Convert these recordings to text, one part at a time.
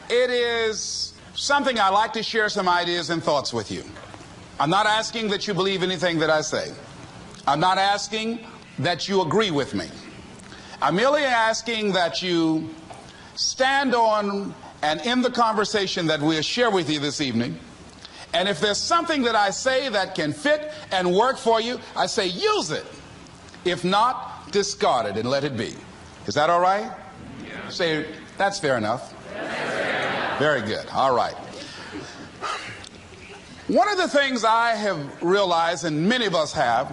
It is something I like to share some ideas and thoughts with you. I'm not asking that you believe anything that I say. I'm not asking that you agree with me. I'm merely asking that you stand on and in the conversation that we'll share with you this evening. And if there's something that I say that can fit and work for you, I say use it. If not, discard it and let it be. Is that all right? Yeah. Say, that's fair enough. Very good. All right. One of the things I have realized, and many of us have,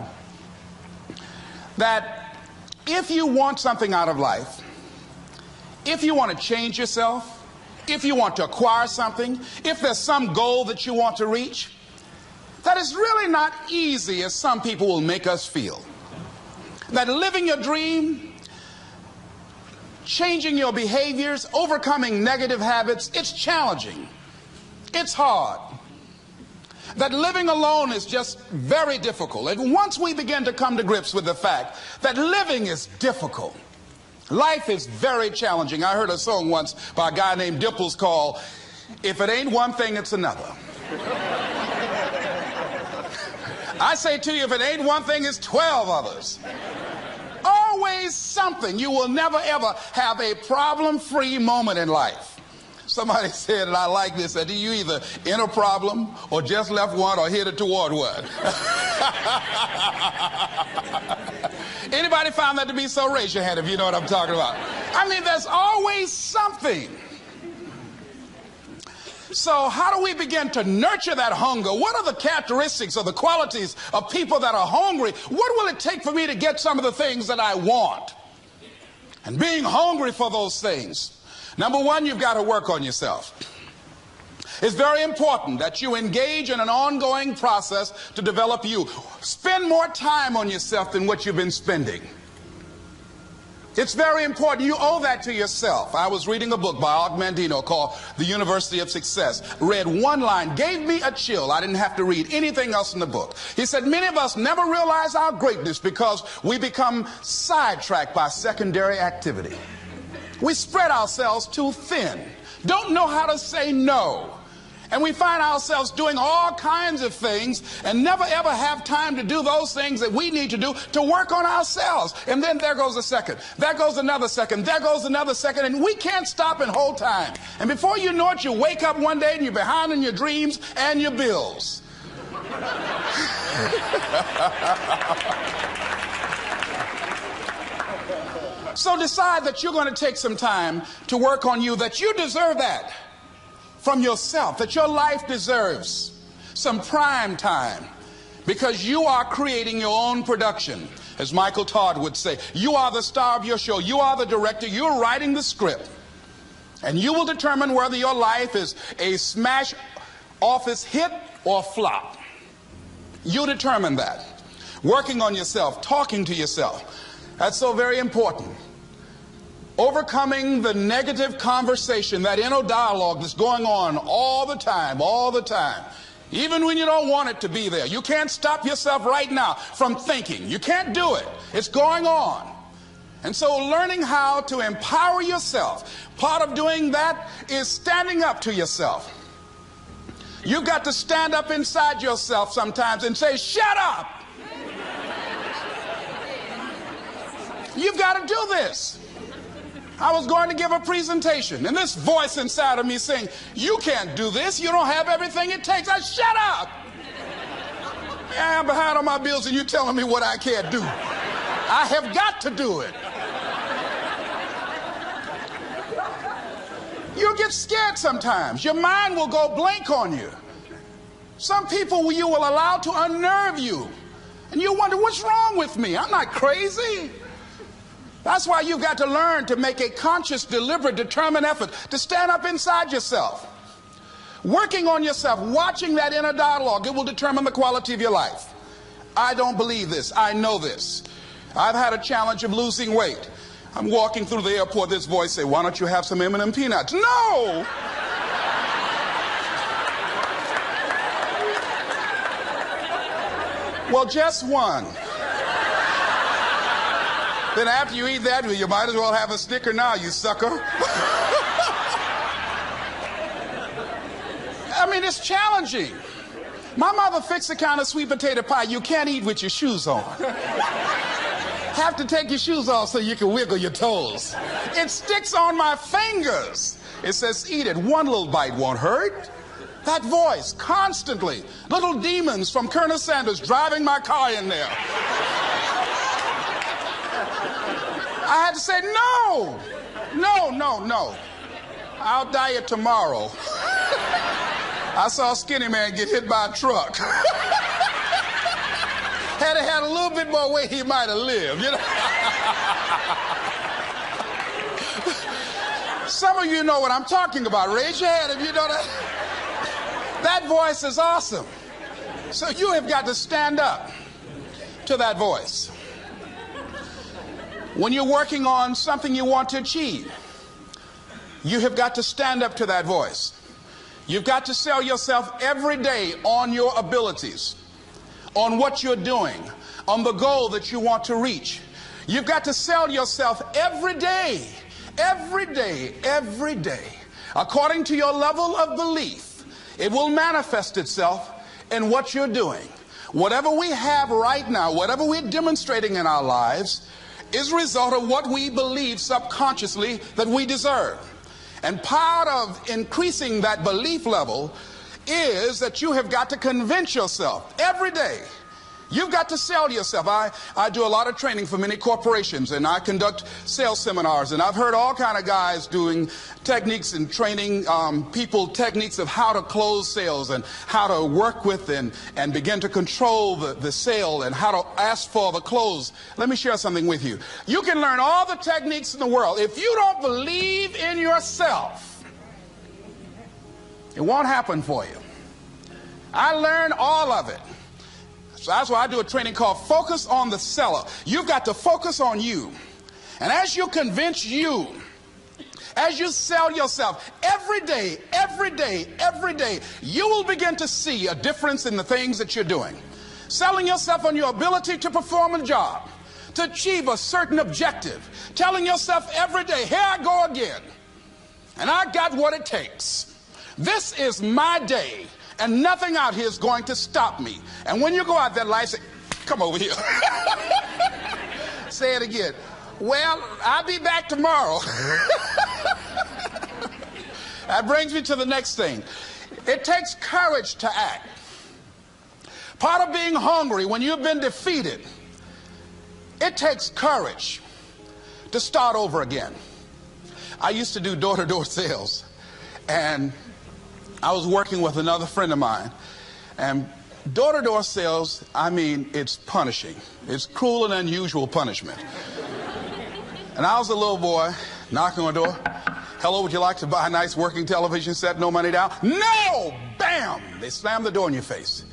that if you want something out of life, if you want to change yourself, if you want to acquire something, if there's some goal that you want to reach, that is really not easy as some people will make us feel. That living your dream, changing your behaviors, overcoming negative habits, it's challenging. It's hard. That living alone is just very difficult. And once we begin to come to grips with the fact that living is difficult, life is very challenging. I heard a song once by a guy named Dimples called, "If It Ain't One Thing, It's Another." I say to you, if it ain't one thing, it's 12 others. Always something. You will never ever have a problem-free moment in life. Somebody said, and I like this, that you either in a problem or just left one or headed toward one. Anybody found that to be so? Raise your hand if you know what I'm talking about. I mean, there's always something. So how do we begin to nurture that hunger? What are the characteristics or the qualities of people that are hungry? What will it take for me to get some of the things that I want? And being hungry for those things. Number one, you've got to work on yourself. It's very important that you engage in an ongoing process to develop you. Spend more time on yourself than what you've been spending. It's very important. You owe that to yourself. I was reading a book by Og Mandino called The University of Success. Read one line, gave me a chill. I didn't have to read anything else in the book. He said, many of us never realize our greatness because we become sidetracked by secondary activity. We spread ourselves too thin. Don't know how to say no. And we find ourselves doing all kinds of things and never ever have time to do those things that we need to do to work on ourselves. And then there goes a second. There goes another second. There goes another second. And we can't stop and hold time. And before you know it, you wake up one day and you're behind on your dreams and your bills. So decide that you're going to take some time to work on you, that you deserve that. From yourself, that your life deserves some prime time because you are creating your own production. As Michael Todd would say, you are the star of your show. You are the director. You're writing the script. And you will determine whether your life is a smash office hit or flop. You determine that. Working on yourself, talking to yourself. That's so very important. Overcoming the negative conversation, that inner dialogue that's going on all the time, even when you don't want it to be there. You can't stop yourself right now from thinking. You can't do it. It's going on. And so learning how to empower yourself, part of doing that is standing up to yourself. You've got to stand up inside yourself sometimes and say, shut up. You've got to do this. I was going to give a presentation, and this voice inside of me saying, you can't do this. You don't have everything it takes. I shut up. Yeah, I'm behind on my bills, and you're telling me what I can't do. I have got to do it. You'll get scared sometimes. Your mind will go blank on you. Some people you will allow to unnerve you, and you wonder, what's wrong with me? I'm not crazy. That's why you've got to learn to make a conscious, deliberate, determined effort to stand up inside yourself. Working on yourself, watching that inner dialogue, it will determine the quality of your life. I don't believe this. I know this. I've had a challenge of losing weight. I'm walking through the airport, this voice say, why don't you have some M&M peanuts? No! Well, just one. Then after you eat that, you might as well have a Snicker now, you sucker. I mean, it's challenging. My mother fixed the kind of sweet potato pie you can't eat with your shoes on. Have to take your shoes off so you can wiggle your toes. It sticks on my fingers. It says, eat it. One little bite won't hurt. That voice, constantly. Little demons from Colonel Sanders driving my car in there. I had to say, no. I'll diet tomorrow. I saw a skinny man get hit by a truck. Had he had a little bit more weight, he might have lived, you know. Some of you know what I'm talking about. Raise your hand if you know that. That voice is awesome. So you have got to stand up to that voice. When you're working on something you want to achieve, you have got to stand up to that voice. You've got to sell yourself every day on your abilities, on what you're doing, on the goal that you want to reach. You've got to sell yourself every day, according to your level of belief. It will manifest itself in what you're doing. Whatever we have right now, whatever we're demonstrating in our lives, is a result of what we believe subconsciously that we deserve. And part of increasing that belief level is that you have got to convince yourself every day. You've got to sell yourself. I do a lot of training for many corporations, and I conduct sales seminars, and I've heard all kind of guys doing techniques and training people techniques of how to close sales and how to work with and begin to control the sale and how to ask for the close. Let me share something with you. You can learn all the techniques in the world. If you don't believe in yourself, it won't happen for you. I learned all of it. So that's why I do a training called Focus on the Seller. You've got to focus on you. And as you convince you, as you sell yourself every day, you will begin to see a difference in the things that you're doing. Selling yourself on your ability to perform a job, to achieve a certain objective. Telling yourself every day, here I go again. And I got what it takes. This is my day. And nothing out here is going to stop me. And when you go out there, life say, come over here. Say it again. Well, I'll be back tomorrow. That brings me to the next thing. It takes courage to act. Part of being hungry when you've been defeated, it takes courage to start over again. I used to do door-to-door sales, and I was working with another friend of mine, and door-to-door sales, I mean, it's punishing. It's cruel and unusual punishment. And I was a little boy knocking on the door. Hello, would you like to buy a nice working television set? No money down? No! Bam! They slammed the door in your face.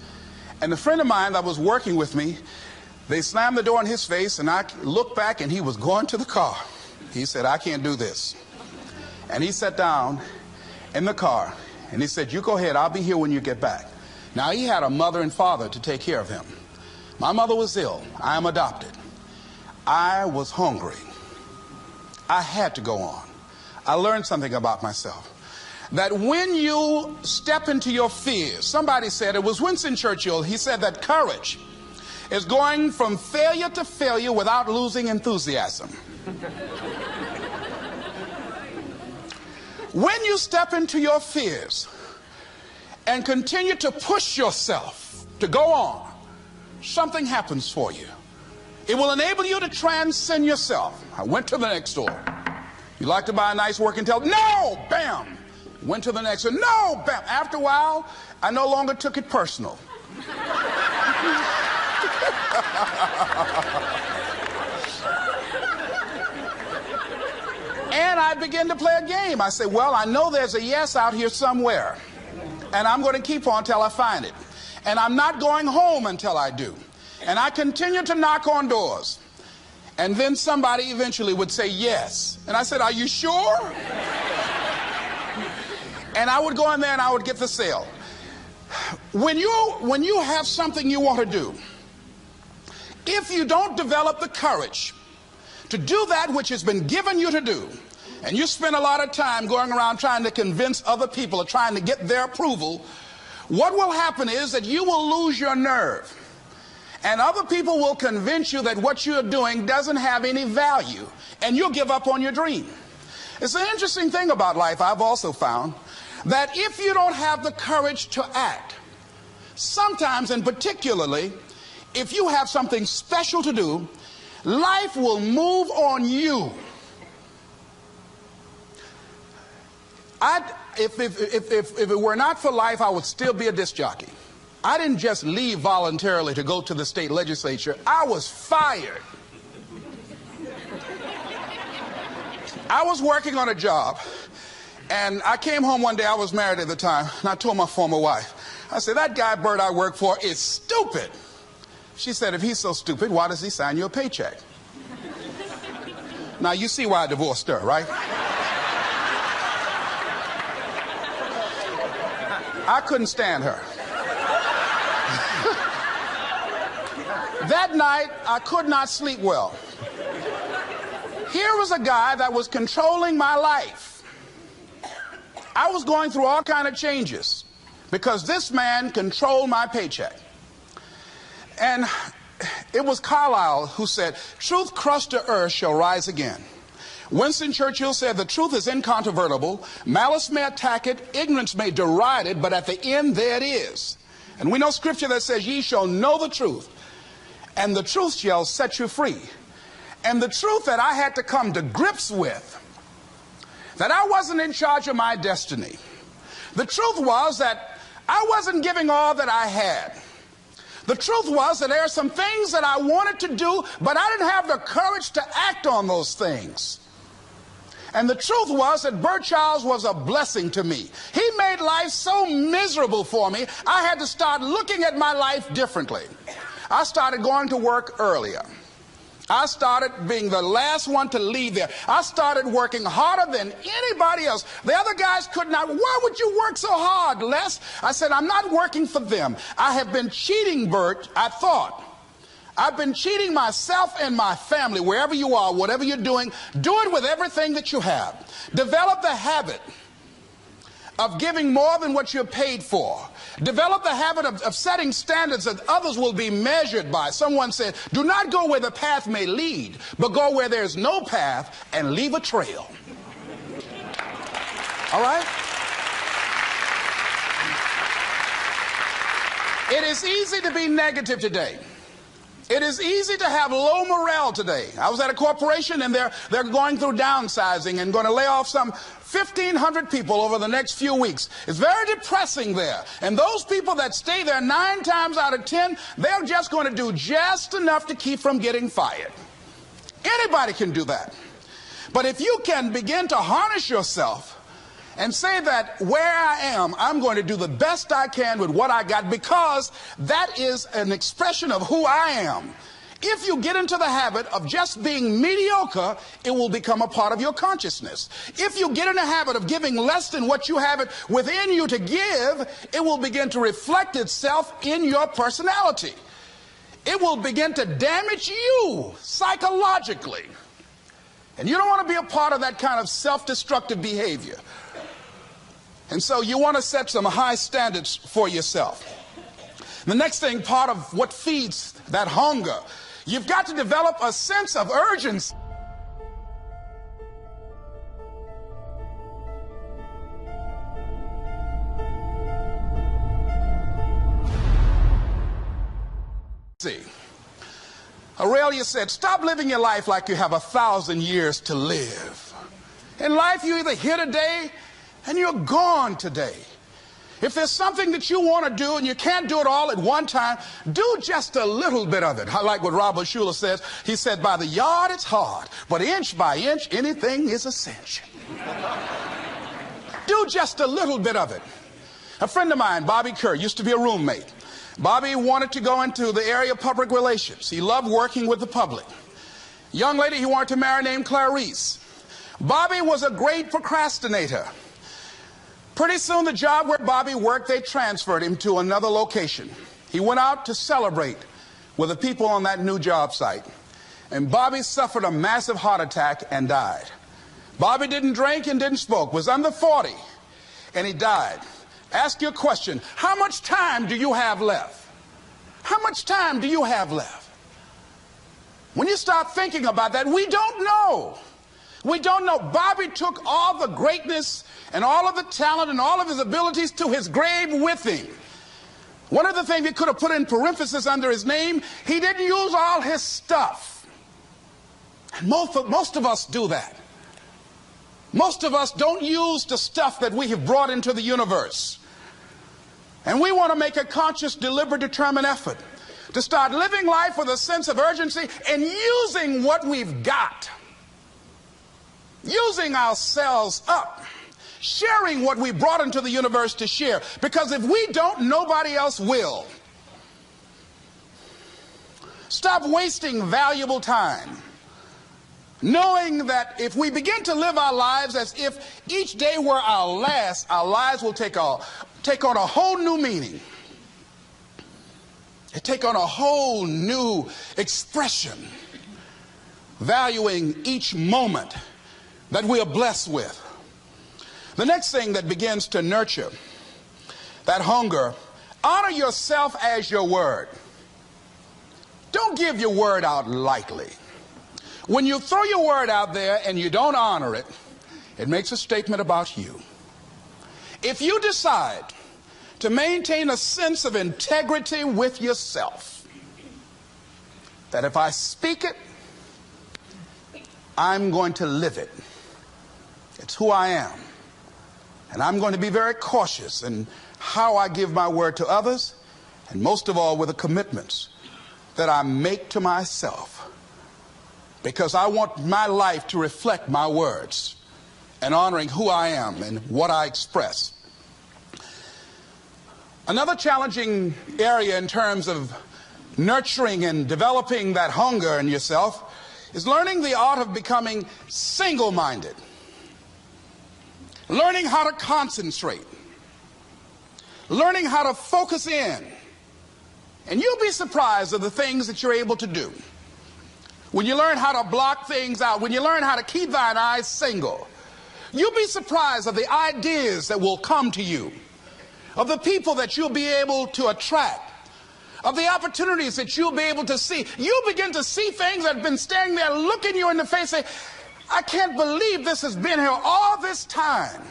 And the friend of mine that was working with me, they slammed the door in his face, and I looked back, and he was going to the car. He said, I can't do this. And he sat down in the car. And he said, you go ahead, I'll be here when you get back. Now, he had a mother and father to take care of him. My mother was ill. I am adopted. I was hungry. I had to go on. I learned something about myself. That when you step into your fears, somebody said, it was Winston Churchill, he said that courage is going from failure to failure without losing enthusiasm. When you step into your fears and continue to push yourself to go on, something happens for you. It will enable you to transcend yourself. I went to the next store. You like to buy a nice working television? No! Bam! Went to the next one. No! Bam! After a while, I no longer took it personal. And I began to play a game. I said, well, I know there's a yes out here somewhere. And I'm going to keep on until I find it. And I'm not going home until I do. And I continued to knock on doors. And then somebody eventually would say yes. And I said, are you sure? And I would go in there and I would get the sale. When you have something you want to do, if you don't develop the courage to do that which has been given you to do, and you spend a lot of time going around trying to convince other people or trying to get their approval, what will happen is that you will lose your nerve. And other people will convince you that what you're doing doesn't have any value, and you'll give up on your dream. It's an interesting thing about life, I've also found, that if you don't have the courage to act, sometimes, and particularly, if you have something special to do, life will move on you. If it were not for life, I would still be a disc jockey. I didn't just leave voluntarily to go to the state legislature. I was fired. I was working on a job, and I came home one day. I was married at the time, and I told my former wife, I said, that guy Bert I work for is stupid. She said, if he's so stupid, why does he sign you a paycheck? Now, you see why I divorced her, right? I couldn't stand her. That night, I could not sleep well. Here was a guy that was controlling my life. I was going through all kinds of changes because this man controlled my paycheck. And it was Carlyle who said, truth crushed to earth shall rise again. Winston Churchill said, the truth is incontrovertible. Malice may attack it, ignorance may deride it, but at the end there it is. And we know scripture that says, ye shall know the truth, and the truth shall set you free. And the truth that I had to come to grips with, that I wasn't in charge of my destiny. The truth was that I wasn't giving all that I had. The truth was that there are some things that I wanted to do, but I didn't have the courage to act on those things. And the truth was that Bert Childs was a blessing to me. He made life so miserable for me, I had to start looking at my life differently. I started going to work earlier. I started being the last one to leave there. I started working harder than anybody else. The other guys could not. Why would you work so hard, Les? I said, I'm not working for them. I have been cheating, Bert, I thought. I've been cheating myself and my family. Wherever you are, whatever you're doing, do it with everything that you have. Develop the habit of giving more than what you're paid for. Develop the habit of setting standards that others will be measured by. Someone said, do not go where the path may lead, but go where there's no path and leave a trail. All right? It is easy to be negative today. It is easy to have low morale today. I was at a corporation and they're going through downsizing and going to lay off some 1,500 people over the next few weeks. It's very depressing there. And those people that stay there 9 times out of 10, they're just going to do just enough to keep from getting fired. Anybody can do that. But if you can begin to harness yourself and say that where I am, I'm going to do the best I can with what I got, because that is an expression of who I am. If you get into the habit of just being mediocre, it will become a part of your consciousness. If you get in the habit of giving less than what you have it within you to give, it will begin to reflect itself in your personality. It will begin to damage you psychologically. And you don't want to be a part of that kind of self-destructive behavior. And so you want to set some high standards for yourself. The next thing, part of what feeds that hunger, you've got to develop a sense of urgency. Aurelia said, stop living your life like you have 1,000 years to live. In life, you're either here today and you're gone today. If there's something that you want to do and you can't do it all at one time, do just a little bit of it. I like what Robert Schuller says. He said, by the yard it's hard, but inch by inch, anything is a cinch. Do just a little bit of it. A friend of mine, Bobby Kerr, used to be a roommate. Bobby wanted to go into the area of public relations. He loved working with the public. Young lady he wanted to marry named Clarice. Bobby was a great procrastinator. Pretty soon the job where Bobby worked, they transferred him to another location. He went out to celebrate with the people on that new job site. And Bobby suffered a massive heart attack and died. Bobby didn't drink and didn't smoke, was under 40, and he died. Ask you a question. How much time do you have left? How much time do you have left? When you start thinking about that, we don't know. We don't know. Bobby took all the greatness and all of the talent and all of his abilities to his grave with him. One of the things he could have put in parentheses under his name, he didn't use all his stuff. And most of us do that. Most of us don't use the stuff that we have brought into the universe. And we want to make a conscious, deliberate, determined effort to start living life with a sense of urgency and using what we've got. Using ourselves up. Sharing what we brought into the universe to share. Because if we don't, nobody else will. Stop wasting valuable time. Knowing that if we begin to live our lives as if each day were our last, our lives will take on a whole new meaning. They take on a whole new expression. Valuing each moment that we are blessed with. The next thing that begins to nurture that hunger, honor yourself as your word. Don't give your word out lightly. When you throw your word out there and you don't honor it, it makes a statement about you. If you decide to maintain a sense of integrity with yourself, that if I speak it, I'm going to live it. It's who I am. And I'm going to be very cautious in how I give my word to others, and most of all with the commitments that I make to myself. Because I want my life to reflect my words and honoring who I am and what I express. Another challenging area in terms of nurturing and developing that hunger in yourself is learning the art of becoming single-minded. Learning how to concentrate. Learning how to focus in. And you'll be surprised at the things that you're able to do. When you learn how to block things out, when you learn how to keep thine eyes single, you'll be surprised at the ideas that will come to you, of the people that you'll be able to attract, of the opportunities that you'll be able to see. You'll begin to see things that have been standing there looking you in the face and say, I can't believe this has been here all this time.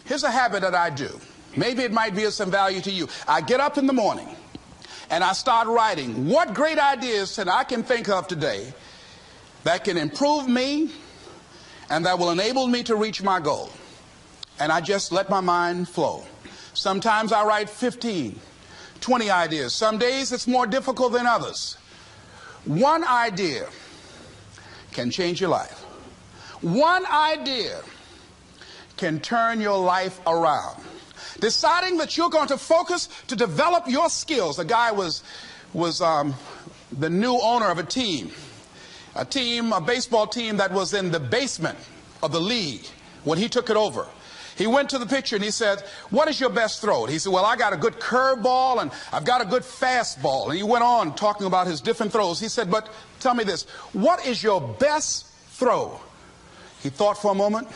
Here's a habit that I do. Maybe it might be of some value to you. I get up in the morning and I start writing what great ideas that I can think of today that can improve me and that will enable me to reach my goal. And I just let my mind flow. Sometimes I write 15, 20 ideas. Some days it's more difficult than others. One idea can change your life. One idea can turn your life around. Deciding that you're going to focus to develop your skills. A guy was the new owner of a baseball team that was in the basement of the league when he took it over. He went to the pitcher and he said, what is your best throw? He said, well, I got a good curveball and I've got a good fastball. And he went on talking about his different throws. He said, but tell me this, what is your best throw? He thought for a moment.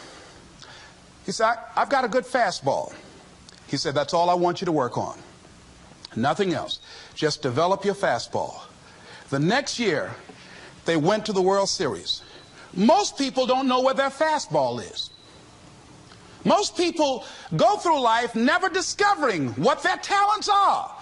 He said, I've got a good fastball. He said, that's all I want you to work on. Nothing else. Just develop your fastball. The next year, they went to the World Series. Most people don't know where their fastball is. Most people go through life never discovering what their talents are.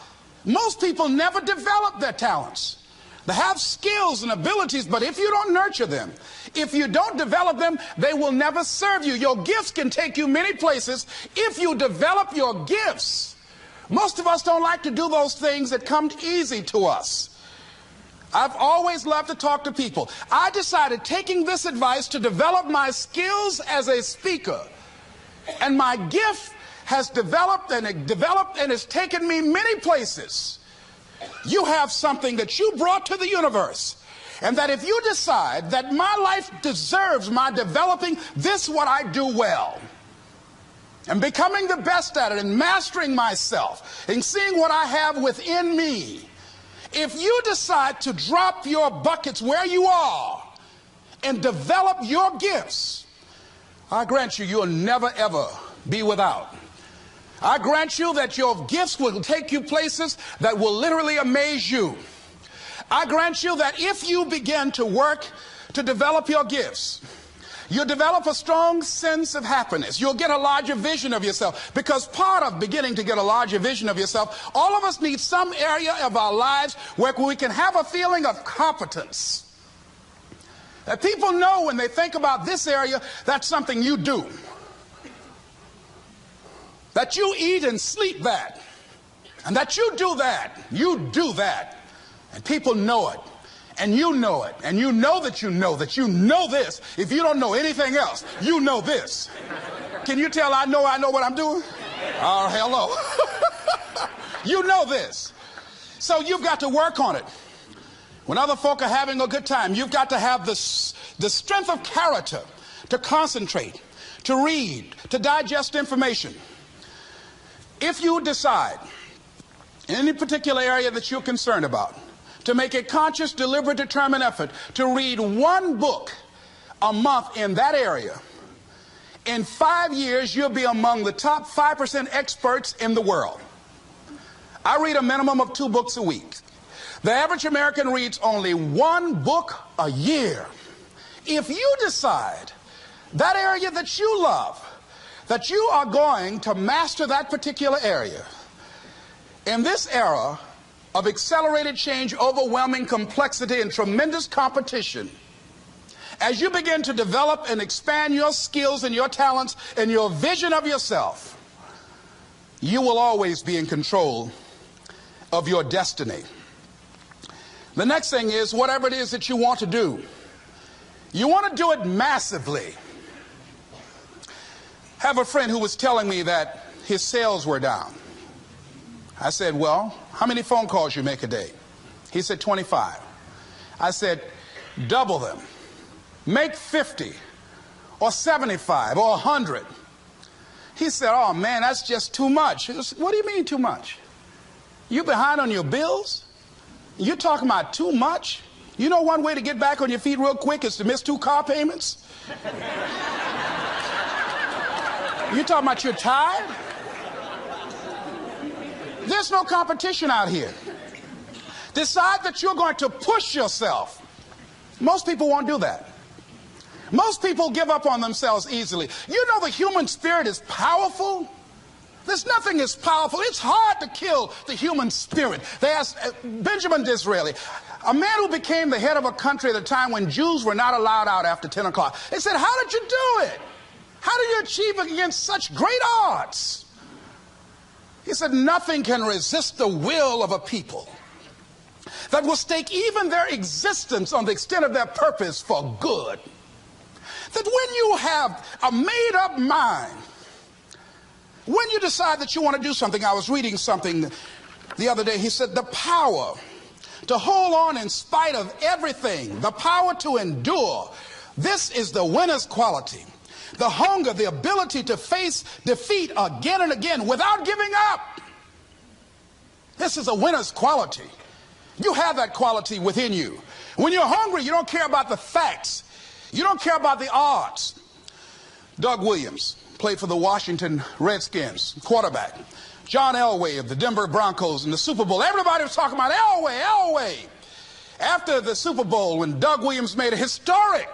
Most people never develop their talents. They have skills and abilities, but if you don't nurture them, if you don't develop them, they will never serve you. Your gifts can take you many places if you develop your gifts. Most of us don't like to do those things that come easy to us. I've always loved to talk to people. I decided, taking this advice, to develop my skills as a speaker. And my gift has developed and it's taken me many places. You have something that you brought to the universe. And that if you decide that my life deserves my developing this, what I do well, and becoming the best at it and mastering myself and seeing what I have within me, if you decide to drop your buckets where you are and develop your gifts, I grant you, you'll never ever be without. I grant you that your gifts will take you places that will literally amaze you. I grant you that if you begin to work to develop your gifts, you'll develop a strong sense of happiness. You'll get a larger vision of yourself, because part of beginning to get a larger vision of yourself, all of us need some area of our lives where we can have a feeling of competence. That people know when they think about this area, that's something you do. That you eat and sleep that. And that you do that. You do that. And people know it. And you know it. And you know that you know this. If you don't know anything else, you know this. Can you tell I know what I'm doing? Oh, hello. You know this. So you've got to work on it. When other folk are having a good time, you've got to have the strength of character to concentrate, to read, to digest information. If you decide in any particular area that you're concerned about, to make a conscious, deliberate, determined effort to read one book a month in that area, in 5 years, you'll be among the top 5% experts in the world. I read a minimum of 2 books a week. The average American reads only 1 book a year. If you decide that area that you love, that you are going to master that particular area, in this era of accelerated change, overwhelming complexity, and tremendous competition, as you begin to develop and expand your skills and your talents and your vision of yourself, you will always be in control of your destiny. The next thing is, whatever it is that you want to do, you want to do it massively. I have a friend who was telling me that his sales were down. I said, well, how many phone calls you make a day? He said, 25. I said, double them. Make 50 or 75 or 100. He said, oh man, that's just too much. I said, what do you mean too much? You behind on your bills? You're talking about too much? You know one way to get back on your feet real quick is to miss 2 car payments? You talking about you're tired? There's no competition out here. Decide that you're going to push yourself. Most people won't do that. Most people give up on themselves easily. You know the human spirit is powerful. There's nothing as powerful. It's hard to kill the human spirit. They asked Benjamin Disraeli, a man who became the head of a country at a time when Jews were not allowed out after 10 o'clock. They said, how did you do it? How did you achieve it against such great odds? He said, nothing can resist the will of a people that will stake even their existence on the extent of their purpose for good. That when you have a made-up mind, when you decide that you want to do something, I was reading something the other day, he said, the power to hold on in spite of everything, the power to endure, this is the winner's quality. The hunger, the ability to face defeat again and again without giving up. This is a winner's quality. You have that quality within you. When you're hungry, you don't care about the facts. You don't care about the odds. Doug Williams played for the Washington Redskins, quarterback. John Elway of the Denver Broncos in the Super Bowl. Everybody was talking about Elway. After the Super Bowl, when Doug Williams made a historic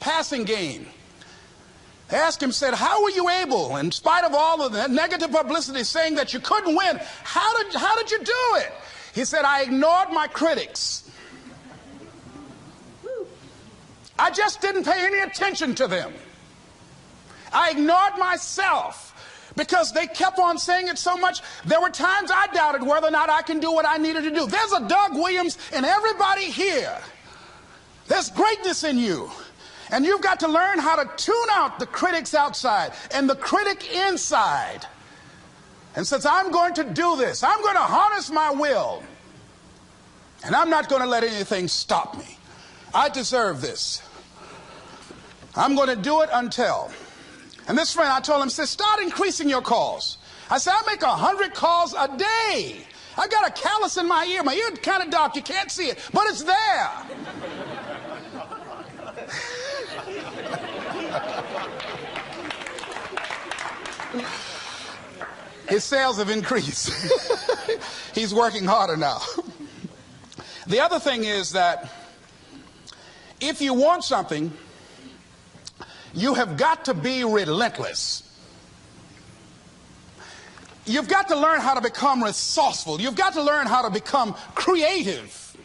passing game, they asked him, said, how were you able, in spite of all of the negative publicity saying that you couldn't win, how did you do it? He said, I ignored my critics. I just didn't pay any attention to them. I ignored myself because they kept on saying it so much. There were times I doubted whether or not I can do what I needed to do. There's a Doug Williams in everybody here. There's greatness in you. And you've got to learn how to tune out the critics outside and the critic inside. And since I'm going to do this, I'm going to harness my will. And I'm not going to let anything stop me. I deserve this. I'm going to do it until. And this friend, I told him, said, start increasing your calls. I said, I make 100 calls a day. I got a callus in my ear. My ear kind of dark. You can't see it, but it's there. His sales have increased. He's working harder now. The other thing is that if you want something, you have got to be relentless. You've got to learn how to become resourceful. You've got to learn how to become creative.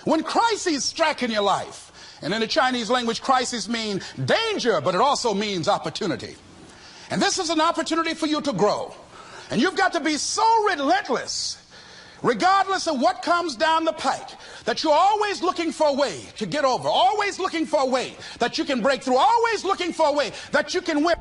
When crises strike in your life, and in the Chinese language, crises mean danger, but it also means opportunity. And this is an opportunity for you to grow. And you've got to be so relentless, regardless of what comes down the pike, that you're always looking for a way to get over, always looking for a way that you can break through, always looking for a way that you can win.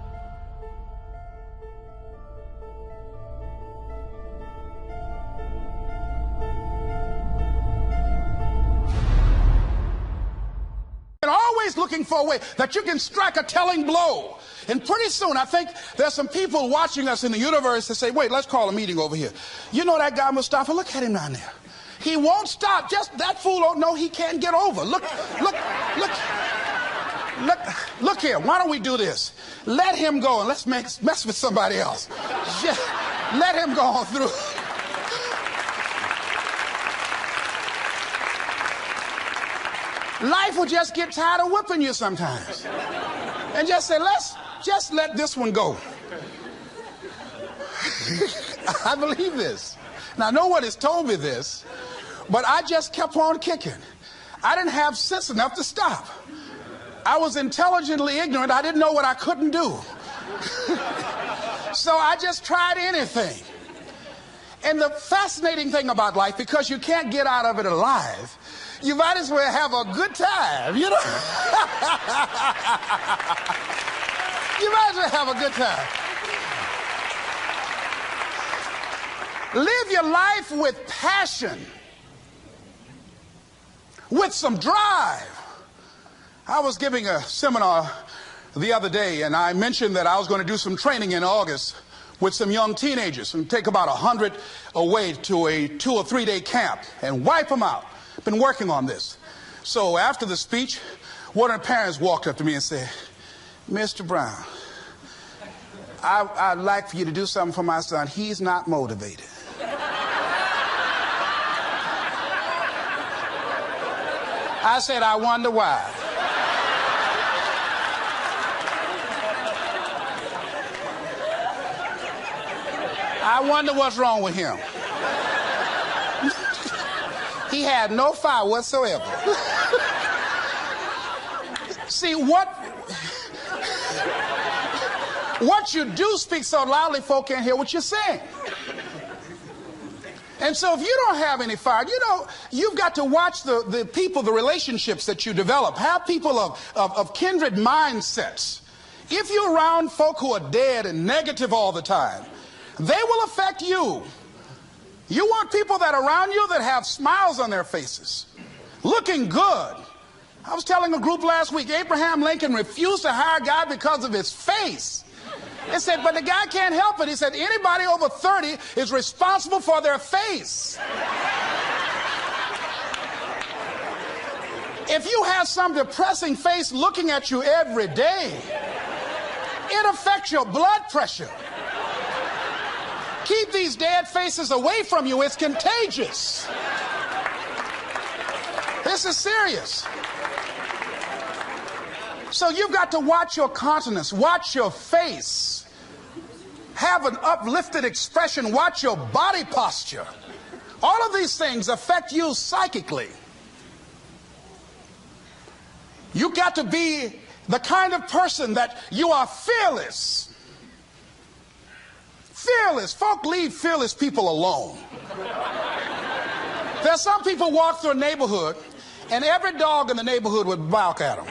And always looking for a way that you can strike a telling blow. And pretty soon, I think there's some people watching us in the universe that say, wait, let's call a meeting over here. You know that guy Mustafa? Look at him down there. He won't stop. Just that fool don't know he can't get over. Look here. Why don't we do this? Let him go and let's mess with somebody else. Just let him go on through. Life will just get tired of whipping you sometimes. And just say, let's just let this one go. I believe this. Now, no one has told me this, but I just kept on kicking. I didn't have sense enough to stop. I was intelligently ignorant. I didn't know what I couldn't do. So I just tried anything. And the fascinating thing about life, because you can't get out of it alive, you might as well have a good time, you know? You might as well have a good time. Live your life with passion, with some drive. I was giving a seminar the other day, and I mentioned that I was going to do some training in August with some young teenagers and take about 100 away to a 2 or 3 day camp and wipe them out. Been working on this. So after the speech, one of the parents walked up to me and said, Mr. Brown, I'd like for you to do something for my son. He's not motivated. I said, I wonder why. I wonder what's wrong with him. He had no fire whatsoever. See, what you do speaks so loudly folk can't hear what you're saying. And so if you don't have any fire, you know, you've got to watch the people, the relationships that you develop. Have people of kindred mindsets. If you're around folk who are dead and negative all the time, they will affect you. You want people that are around you that have smiles on their faces, looking good. I was telling a group last week, Abraham Lincoln refused to hire a guy because of his face. They said, but the guy can't help it. He said, anybody over 30 is responsible for their face. If you have some depressing face looking at you every day, it affects your blood pressure. Keep these dead faces away from you. It's contagious. This is serious. So you've got to watch your countenance, watch your face, have an uplifted expression, watch your body posture. All of these things affect you psychically. You've got to be the kind of person that you are fearless. Fearless. Folk leave fearless people alone. There's some people walk through a neighborhood and every dog in the neighborhood would bark at them.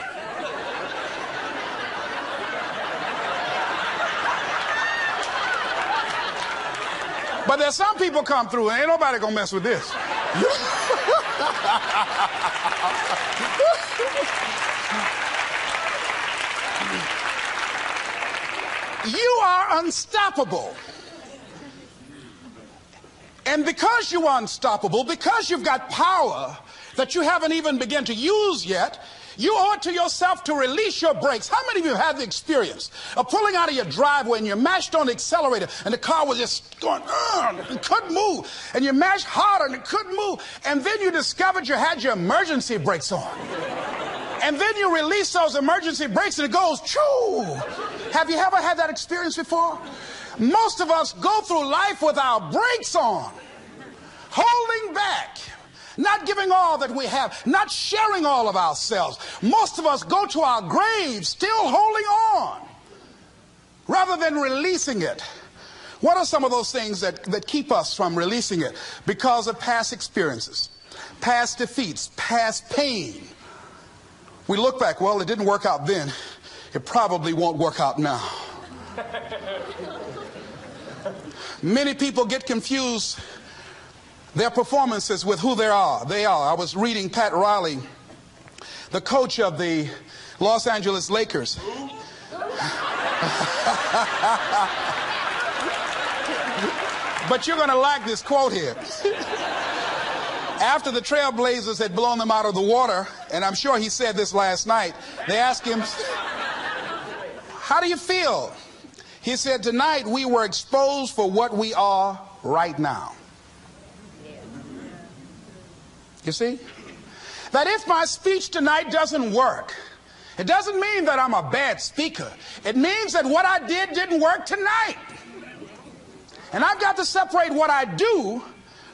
But there's some people come through and ain't nobody gonna mess with this. You are unstoppable. And because you are unstoppable, because you've got power that you haven't even begun to use yet, You owe it to yourself to release your brakes. How many of you have had the experience of pulling out of your driveway and you mashed on the accelerator and the car was just going, it couldn't move. And you mashed harder and it couldn't move. And then you discovered you had your emergency brakes on. And then you release those emergency brakes and it goes, choo. Have you ever had that experience before? Most of us go through life with our brakes on, holding back, not giving all that we have, not sharing all of ourselves. Most of us go to our graves still holding on rather than releasing it. What are some of those things that keep us from releasing it? Because of past experiences, past defeats, past pain. We look back, well, it didn't work out then. It probably won't work out now. Many people get confused their performances with who they are. I was reading Pat Riley, the coach of the Los Angeles Lakers. But you're going to like this quote here. After the Trailblazers had blown them out of the water, and I'm sure he said this last night, they asked him, how do you feel? He said, tonight we were exposed for what we are right now. You see? That if my speech tonight doesn't work, it doesn't mean that I'm a bad speaker. It means that what I did didn't work tonight. And I've got to separate what I do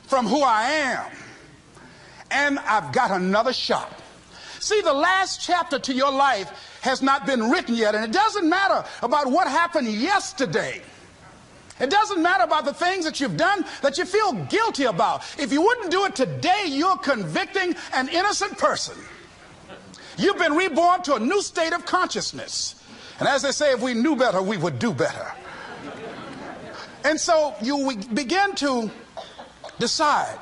from who I am. And I've got another shot. See, the last chapter to your life has not been written yet, and it doesn't matter about what happened yesterday. It doesn't matter about the things that you've done that you feel guilty about. If you wouldn't do it today, you're convicting an innocent person. You've been reborn to a new state of consciousness. And as they say, if we knew better, we would do better. And so you begin to decide,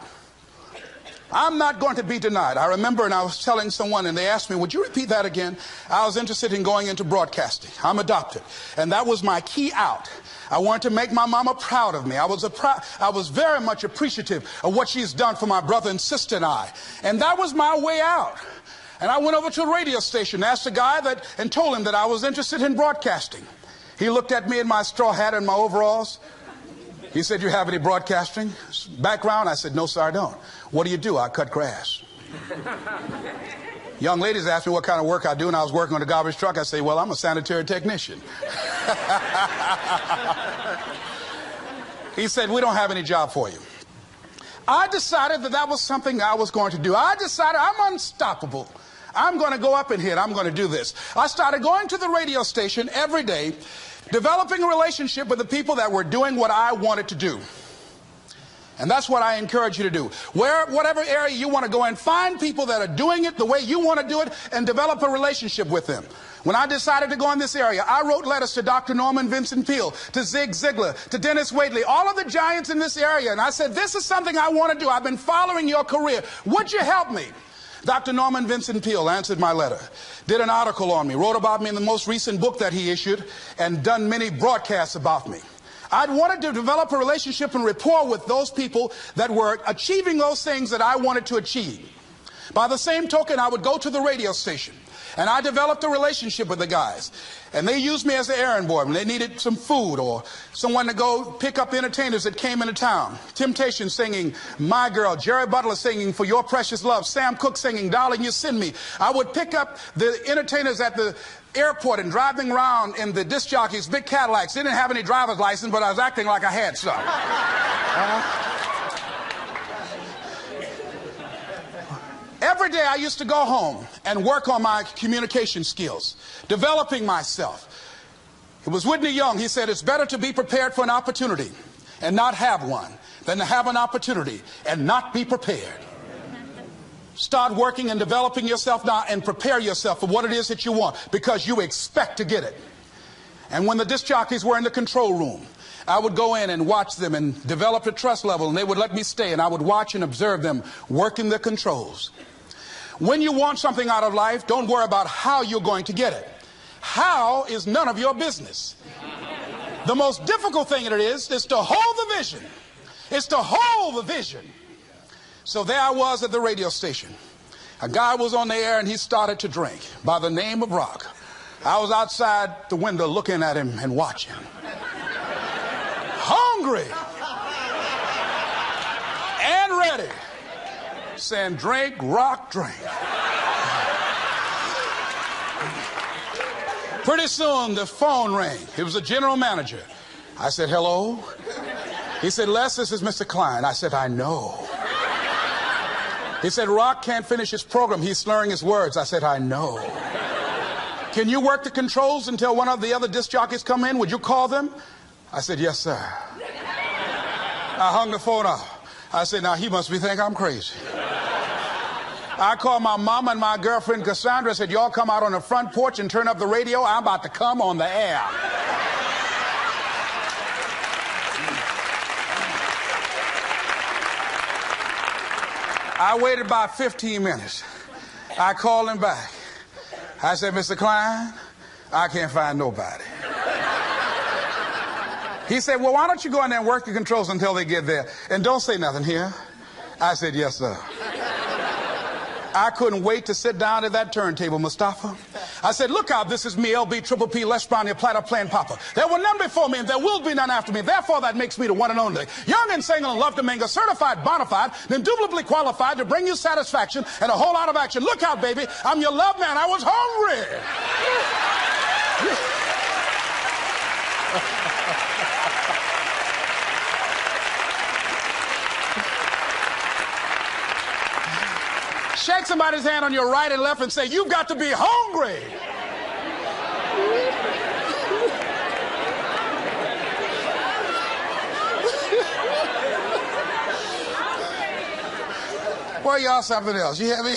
I'm not going to be denied. I remember, and I was telling someone, and they asked me, would you repeat that again? I was interested in going into broadcasting. I'm adopted. And that was my key out. I wanted to make my mama proud of me. I was very much appreciative of what she's done for my brother and sister and I. And that was my way out. And I went over to a radio station, asked a guy and told him that I was interested in broadcasting. He looked at me in my straw hat and my overalls. He said, you have any broadcasting background? I said, no, sir, I don't. What do you do? I cut grass. Young ladies asked me what kind of work I do, and I was working on a garbage truck. I say, well, I'm a sanitary technician. He said, we don't have any job for you. I decided that was something I was going to do. I decided I'm unstoppable. I'm going to go up in here and I'm going to do this. I started going to the radio station every day, developing a relationship with the people that were doing what I wanted to do. And that's what I encourage you to do. Whatever area you want to go in, find people that are doing it the way you want to do it and develop a relationship with them. When I decided to go in this area, I wrote letters to Dr. Norman Vincent Peale, to Zig Ziglar, to Dennis Waitley, all of the giants in this area. And I said, this is something I want to do. I've been following your career. Would you help me? Dr. Norman Vincent Peale answered my letter, did an article on me, wrote about me in the most recent book that he issued, and done many broadcasts about me. I'd wanted to develop a relationship and rapport with those people that were achieving those things that I wanted to achieve. By the same token, I would go to the radio station, and I developed a relationship with the guys. And they used me as an errand boy when they needed some food or someone to go pick up entertainers that came into town. Temptation singing My Girl, Jerry Butler singing For Your Precious Love, Sam Cooke singing Darling You Send Me. I would pick up the entertainers at the airport and drive them around in the disc jockeys, big Cadillacs. They didn't have any driver's license, but I was acting like I had some. Every day I used to go home and work on my communication skills, developing myself. It was Whitney Young. He said, it's better to be prepared for an opportunity and not have one than to have an opportunity and not be prepared. Start working and developing yourself now and prepare yourself for what it is that you want, because you expect to get it. And when the disc jockeys were in the control room, I would go in and watch them and develop a trust level, and they would let me stay, and I would watch and observe them working the controls. When you want something out of life, don't worry about how you're going to get it. How is none of your business. The most difficult thing it is to hold the vision. It's to hold the vision. So there I was at the radio station. A guy was on the air and he started to drink by the name of Rock. I was outside the window looking at him and watching. Hungry and ready, saying, drink, Rock, drink. Pretty soon the phone rang. It was the general manager. I said, hello? He said, Les, this is Mr. Klein. I said, I know. He said, Rock can't finish his program. He's slurring his words. I said, I know. Can you work the controls until one of the other disc jockeys come in? Would you call them? I said, yes, sir. I hung the phone up. I said, now he must be thinking I'm crazy. I called my mom and my girlfriend Cassandra. I said, y'all come out on the front porch and turn up the radio. I'm about to come on the air. I waited about 15 minutes. I called him back. I said, Mr. Klein, I can't find nobody. He said, well, why don't you go in there and work the controls until they get there? And don't say nothing here. I said, yes, sir. I couldn't wait to sit down at that turntable, Mustafa. I said, look out, this is me, LB, Triple P, Les Brown, your platter playing Papa. There were none before me, and there will be none after me. Therefore, that makes me the one and only. Young and single and love to mingle, certified, bona fide, indubitably qualified to bring you satisfaction and a whole lot of action. Look out, baby, I'm your love man. I was hungry. Shake somebody's hand on your right and left and say, you've got to be hungry. Boy, y'all something else. You hear me?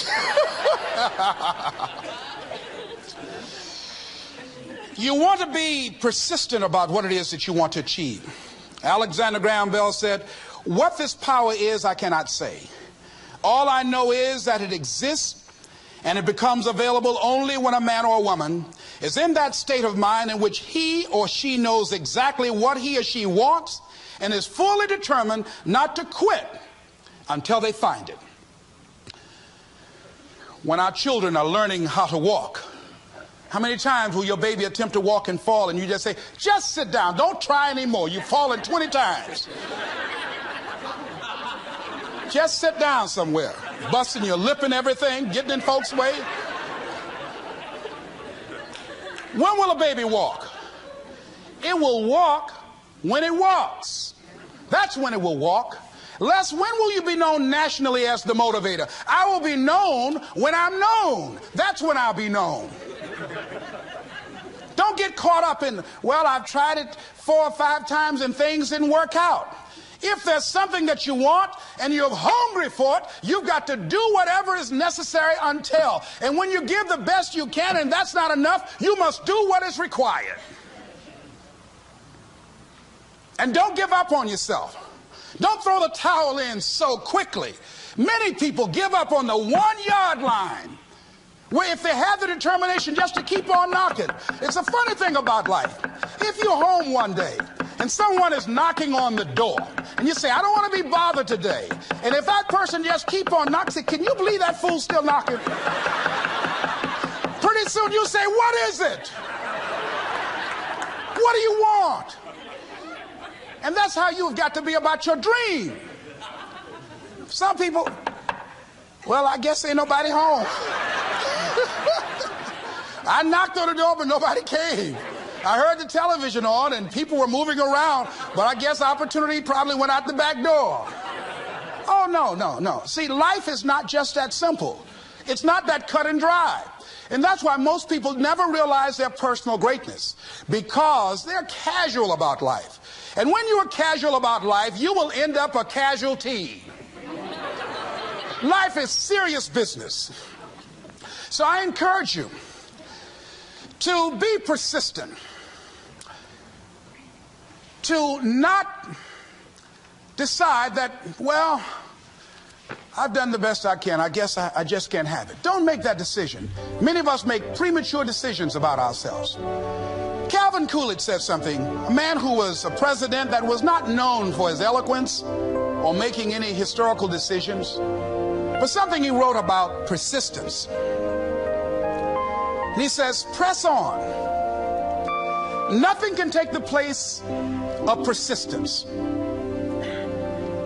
You want to be persistent about what it is that you want to achieve. Alexander Graham Bell said, what this power is, I cannot say. All I know is that it exists, and it becomes available only when a man or a woman is in that state of mind in which he or she knows exactly what he or she wants and is fully determined not to quit until they find it. When our children are learning how to walk, how many times will your baby attempt to walk and fall and you just say, just sit down, don't try anymore, you've fallen 20 times. Just sit down somewhere, busting your lip and everything, getting in folks' way. When will a baby walk? It will walk when it walks. That's when it will walk. Les, when will you be known nationally as the motivator? I will be known when I'm known. That's when I'll be known. Don't get caught up in, well, I've tried it 4 or 5 times and things didn't work out. If there's something that you want and you're hungry for it, you've got to do whatever is necessary until. And when you give the best you can and that's not enough, you must do what is required. And don't give up on yourself. Don't throw the towel in so quickly. Many people give up on the 1-yard line, where if they have the determination just to keep on knocking. It's a funny thing about life. If you're home one day and someone is knocking on the door and you say, I don't want to be bothered today, and if that person just keep on knocking, say, can you believe that fool's still knocking? Pretty soon you say, what is it? What do you want? And that's how you've got to be about your dream. Some people, well, I guess ain't nobody home. I knocked on the door, but nobody came. I heard the television on and people were moving around, but I guess opportunity probably went out the back door. Oh, no. See, life is not just that simple. It's not that cut and dry. And that's why most people never realize their personal greatness, because they're casual about life. And when you are casual about life, you will end up a casualty. Life is serious business. So I encourage you to be persistent, to not decide that, well, I've done the best I can. I guess I just can't have it. Don't make that decision. Many of us make premature decisions about ourselves. Calvin Coolidge said something. A man who was a president that was not known for his eloquence or making any historical decisions, but something he wrote about persistence. And he says, press on. Nothing can take the place of persistence.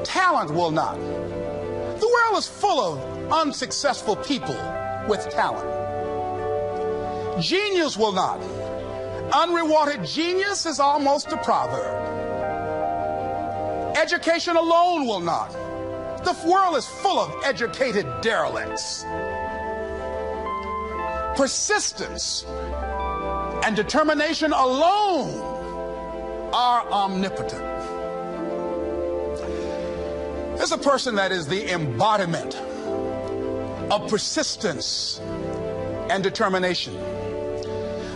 Talent will not. The world is full of unsuccessful people with talent. Genius will not. Unrewarded genius is almost a proverb. Education alone will not. The world is full of educated derelicts. Persistence and determination alone are omnipotent. There's a person that is the embodiment of persistence and determination.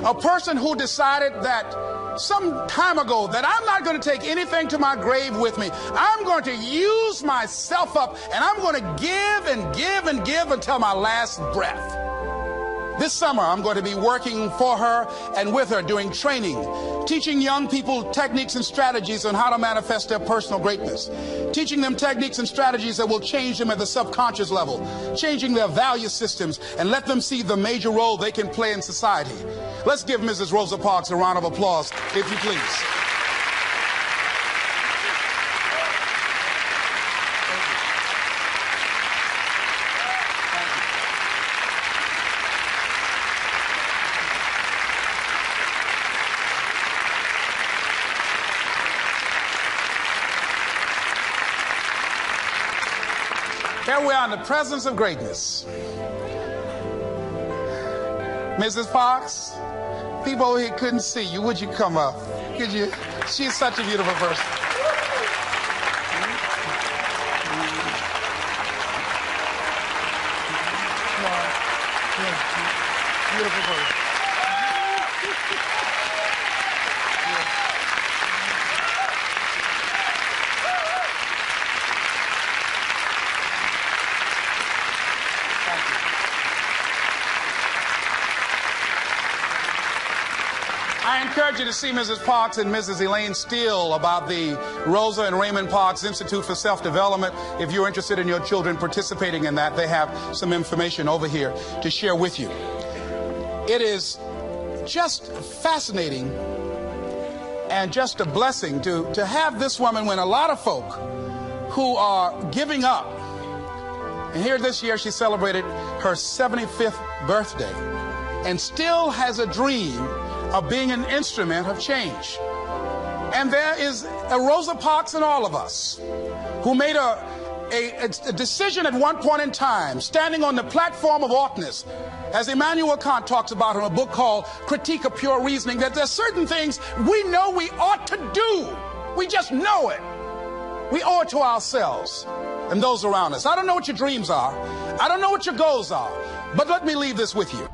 A person who decided that some time ago that I'm not going to take anything to my grave with me. I'm going to use myself up, and I'm going to give and give and give until my last breath. This summer, I'm going to be working for her and with her, doing training, teaching young people techniques and strategies on how to manifest their personal greatness, teaching them techniques and strategies that will change them at the subconscious level, changing their value systems, and let them see the major role they can play in society. Let's give Mrs. Rosa Parks a round of applause, if you please. Here we are in the presence of greatness. Mrs. Parks, people over here couldn't see you. Would you come up? Could you? She's such a beautiful person. Beautiful person. I encourage you to see Mrs. Parks and Mrs. Elaine Steele about the Rosa and Raymond Parks Institute for Self-Development. If you're interested in your children participating in that, they have some information over here to share with you. It is just fascinating and just a blessing to have this woman when a lot of folk who are giving up. And here this year she celebrated her 75th birthday and still has a dream of being an instrument of change. And there is a Rosa Parks in all of us who made a decision at one point in time, standing on the platform of oughtness, as Immanuel Kant talks about in a book called Critique of Pure Reasoning, that there's certain things we know we ought to do. We just know it. We owe it to ourselves and those around us. I don't know what your dreams are. I don't know what your goals are. But let me leave this with you.